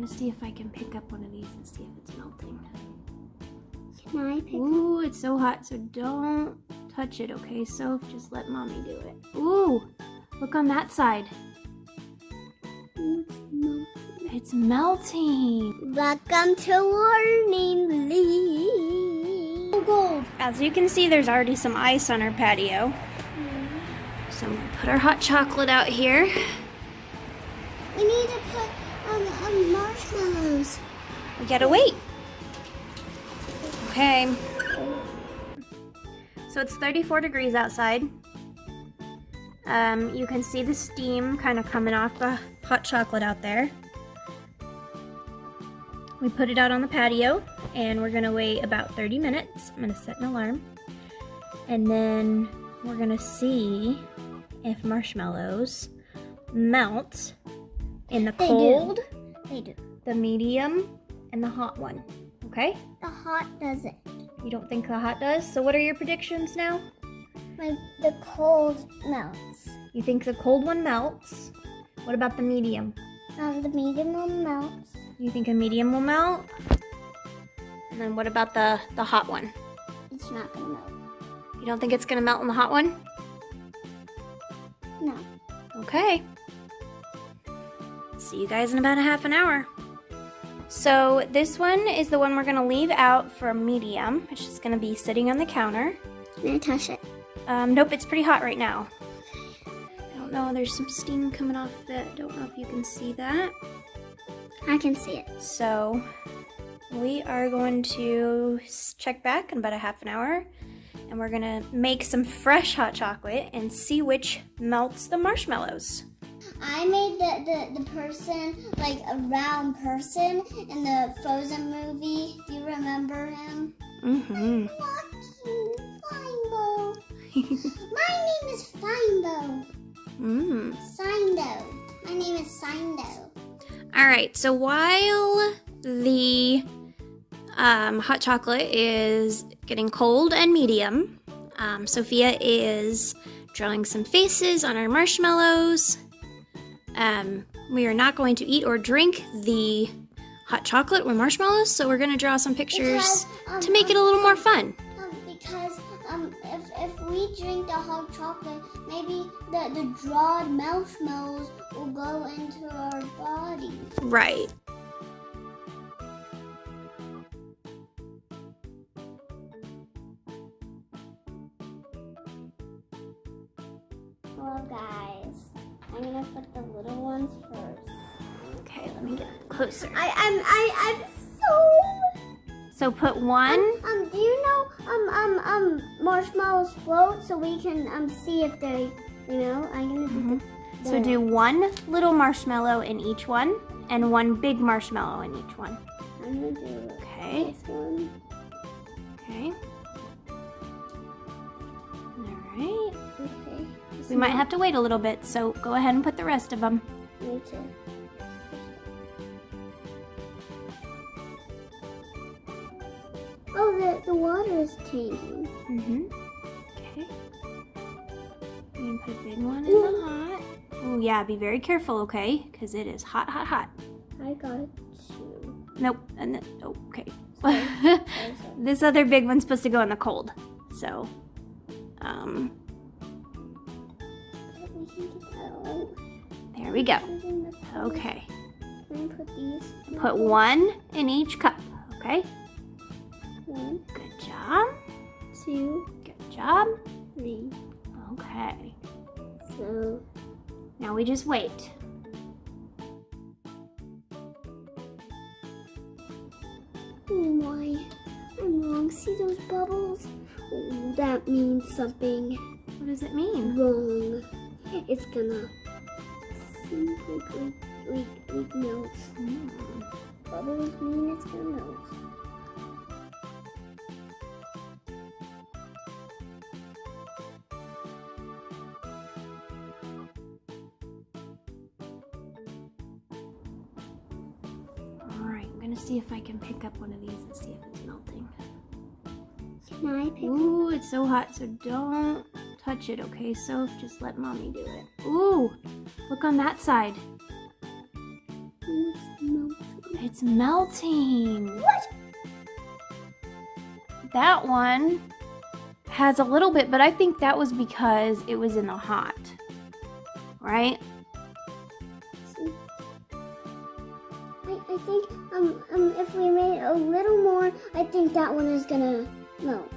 gonna see if I can pick up one of these and see if it's melting. Can I pick Ooh, it's so hot, so don't touch it, okay, Soph? Just let mommy do it. Ooh, look on that side. It's melting. It's melting. Welcome to Learning League. Gold. As you can see, there's already some ice on our patio. So I'm gonna put our hot chocolate out here. We need to put marshmallows. We gotta wait. Okay. So it's 34 degrees outside. You can see the steam kind of coming off the hot chocolate out there. We put it out on the patio and we're gonna wait about 30 minutes. I'm gonna set an alarm. And then we're gonna see if marshmallows melt in the cold, They do. the medium, and the hot one. Okay? The hot doesn't. You don't think the hot does? So what are your predictions now? The cold melts. You think the cold one melts. What about the medium? The medium one melts. You think a medium will melt? And then what about the hot one? It's not gonna melt. You don't think it's gonna melt in the hot one? No. Okay. See you guys in about a half an hour. So this one is the one we're gonna leave out for a medium. It's just gonna be sitting on the counter. Can I touch it? Nope, it's pretty hot right now. I don't know, there's some steam coming off of it. Don't know if you can see that. I can see it. So we are going to check back in about a half an hour and we're gonna make some fresh hot chocolate and see which melts the marshmallows. I made the person, like a round person in the Frozen movie. Do you remember him? Mm-hmm. Lucky Findle. My name is Findle. Sindo. My name is Sindo. All right, so while the hot chocolate is getting cold and medium, Sophia is drawing some faces on our marshmallows. We are not going to eat or drink the hot chocolate with marshmallows, so we're going to draw some pictures to make it a little more fun. Because if we drink the hot chocolate, maybe the dried marshmallows will go into our body. Right. Well, guys, I'm gonna put the little ones first. Okay, let me get closer. I'm so. So put one. Do you know marshmallows float so we can see if they, I'm gonna do the. So do one little marshmallow in each one and one big marshmallow in each one. I'm gonna do Okay. this one. Okay. All right. Okay. We might have to wait a little bit, so go ahead and put the rest of them. Me too. Oh, the water is changing. Okay. You can put a big one in the hot. Oh yeah, be very careful, okay? Because it is hot, hot, hot. I got two. Nope. And then, oh, okay. Sorry. This other big one's supposed to go in the cold. So, We can get that out. there we go. Put it in the cup. Okay. Then put these. Put one in each cup, okay? 1, Good job. 2, Good job. 3. Okay. So. Now we just wait. Oh my, I'm wrong. See those bubbles? Oh, that means something What does it mean? wrong. It's gonna seem like melt. Bubbles mean it's gonna melt. Alright, I'm gonna see if I can pick up one of these and see if it's melting. Can I pick Ooh, it's so hot, so don't touch it, okay, Soph? Just let mommy do it. Ooh, look on that side. Oh, it's melting. It's melting. What? That one has a little bit, but I think that was because it was in the hot. Right? I think if we made a little more, I think that one is gonna melt.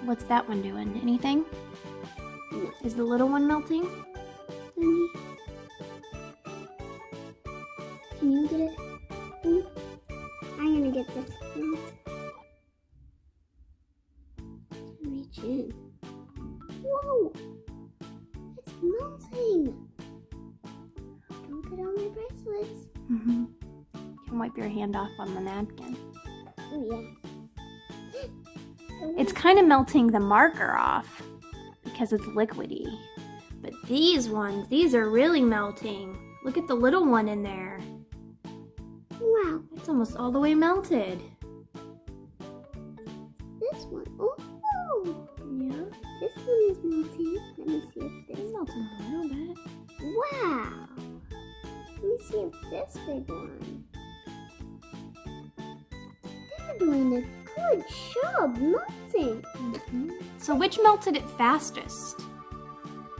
What's that one doing? Anything? No. Is the little one melting? Can you get it? I'm gonna get this. Reach in. Whoa! It's melting. Don't get on my bracelets. Mm-hmm. You can wipe your hand off on the napkin. Oh yeah. It's kind of melting the marker off because it's liquidy. But these ones, these are really melting. Look at the little one in there. Wow. It's almost all the way melted. This one. Oh. Yeah. This one is melting. Let me see if this. It's melting a little bit. Wow. Let me see if this big one. They're doing a good job melting. Mm-hmm. So which melted it fastest?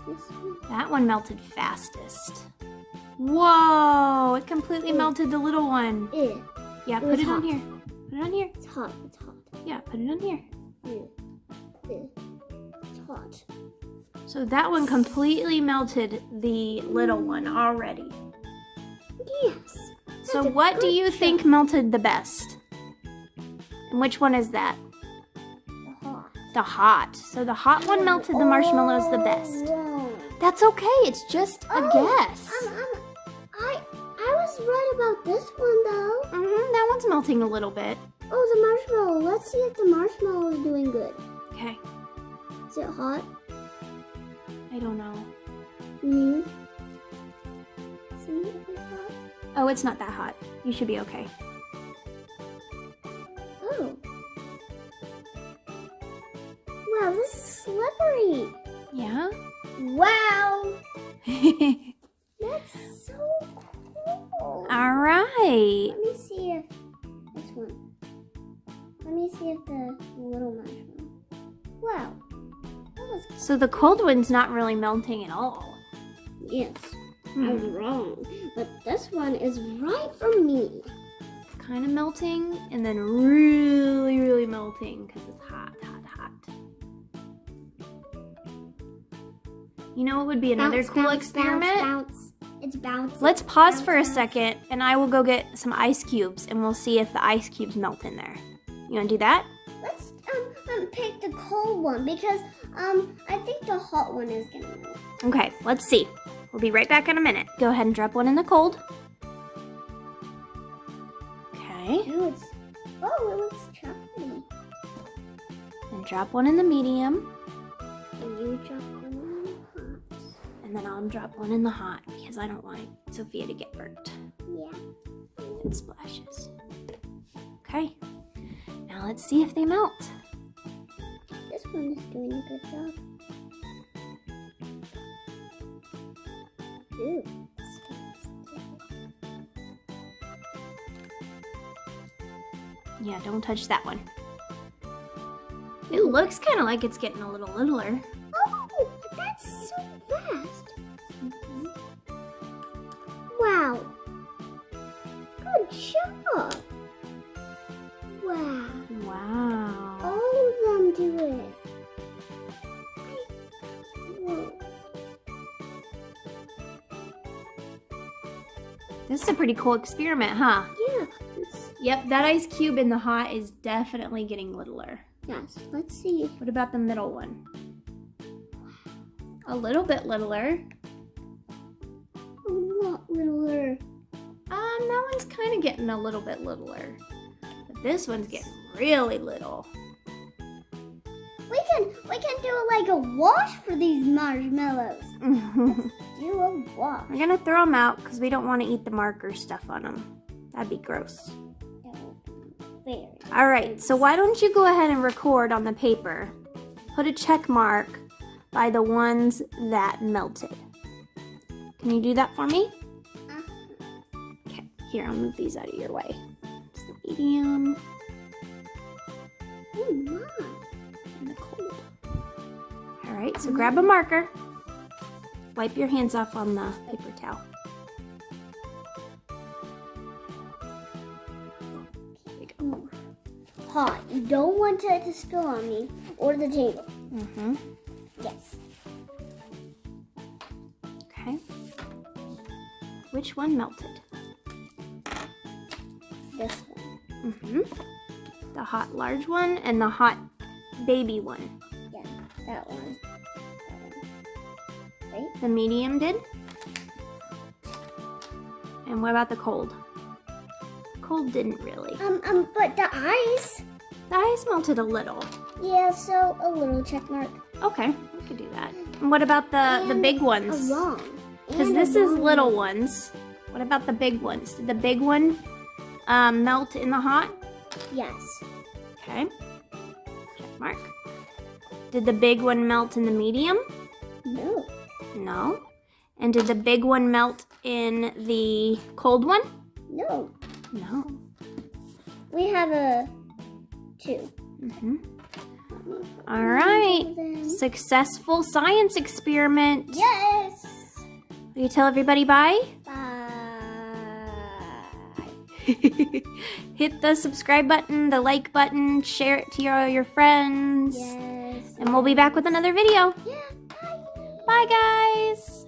This one. That one melted fastest. Whoa! It completely melted the little one. Yeah, put it on here. Put it on here. It's hot. It's hot. Yeah, put it on here. It's hot. So that one completely melted the little one already. Yes. So what do you think melted the best? And which one is that? The hot. The hot. So the hot one melted the marshmallows the best. Wrong. That's okay. It's just a guess. I was right about this one though. That one's melting a little bit. Oh, the marshmallow. Let's see if the marshmallow is doing good. Okay. Is it hot? I don't know. See if it's hot. Oh, it's not that hot. You should be okay. Oh. Wow, this is slippery. Yeah? Wow. That's so cool. All right. Let me see if this one. Let me see if the little marshmallow. Wow. That was So the cold one's not really melting at all. yes. I was wrong. But this one is right for me. It's kind of melting and then really, really melting because it's hot, hot, hot. You know what would be another cool experiment? Bounce. It's bouncing. Let's pause Bounce, for a bounce. second and I will go get some ice cubes and we'll see if the ice cubes melt in there. You want to do that? Let's pick the cold one because I think the hot one is gonna melt. Okay, let's see. We'll be right back in a minute. Go ahead and drop one in the cold. Okay. Ooh, it looks chocolatey. And drop one in the medium. And you drop one in the hot. And then I'll drop one in the hot because I don't want Sophia to get burnt. Yeah. It splashes. Okay. Now let's see if they melt. This one is doing a good job. Ooh. Yeah, don't touch that one. It looks kind of like it's getting a little littler. Oh, that's so fast. Wow. Good job. Wow. Wow. All of them do it. Whoa. This is a pretty cool experiment, huh? Yeah. Yep, that ice cube in the hot is definitely getting littler. Yes. Let's see. What about the middle one? A little bit littler. A lot littler. That one's kind of getting a little bit littler. But this one's getting really little. We can do like a wash for these marshmallows. Do a wash. We're gonna throw them out because we don't want to eat the marker stuff on them. That'd be gross. Very. All right, so why don't you go ahead and record on the paper. Put a check mark by the ones that melted. Can you do that for me? Okay, Here, I'll move these out of your way. It's the medium Oh my. and the cold. All right, so grab a marker. Wipe your hands off on the paper towel. There you go. Hot. You don't want it to spill on me or the table. Mm-hmm. Yes. Okay. Which one melted? This one. Mm-hmm. The hot large one and the hot baby one. Yeah, that one. That one. Right? The medium did. And what about the cold? Cold didn't really. But the ice. The ice melted a little. Yeah, so a little check mark. Okay, we could do that. And what about the big ones? A wrong. Because And a this is wrong. little ones. What about the big ones? Did the big one melt in the hot? Yes. Okay. Check mark. Did the big one melt in the medium? No. No. And did the big one melt in the cold one? No. No. We have a 2. Mm-hmm. All right. Successful science experiment. Yes. Will you tell everybody bye? Bye. Hit the subscribe button, the like button, share it to all your friends. Yes. And we'll be back with another video. Yeah. Bye. Bye, guys.